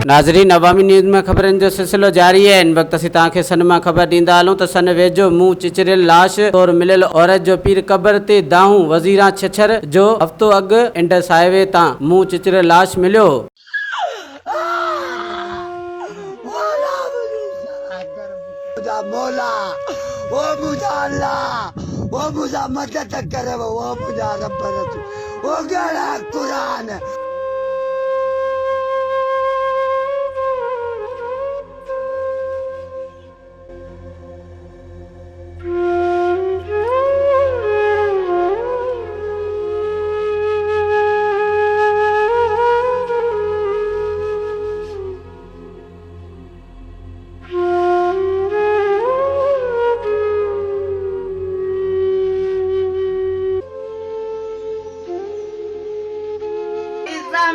नाज़रीन, अवामी न्यूज़ में ख़बरनि जो सिलसिलो जारी है। इन वक्त असीं तव्हांखे सन में ख़बर ॾींदा हलूं त सन वेझो मुंहुं चिचरियल लाश तौर मिलियल औरत जो पीर क़बर ते दाहूं वज़ीरा छछर जो हफ़्तो अॻु इंडस हाईवे तां मुंहुं चिचरियल लाश मिलियो। मौला वो मुझा अल्लाह वो मुझा मदद करे वो मुझा रब वो गड़ा कुरान।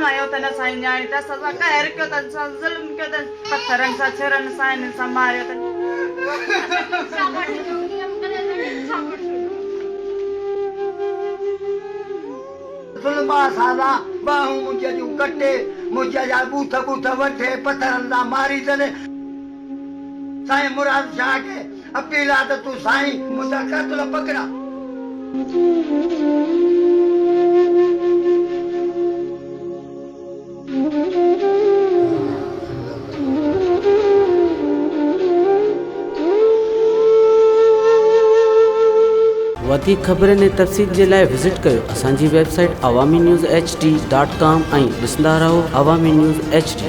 आयो तन साईं न्याणी त सजा कहर कयो तन सा ज़ुल्म कयो तन पत्थरन सा छरन सा इन सा मारियो तन ज़ुल्मा सादा बाहू मुझे जो कटे मुझे जा बूथ बूथ वठे पत्थरन सा मारी तने साईं मुराद शाह के अपील आ त तू साईं मुझा कत्ल पकड़ा। वधीक ख़बरनि ऐं तफ़सील जे लाइ विज़िट कयो असांजी वेबसाइट awamiNewsHD.com ऐं ॾिसंदा रहो अवामी न्यूज़ HD।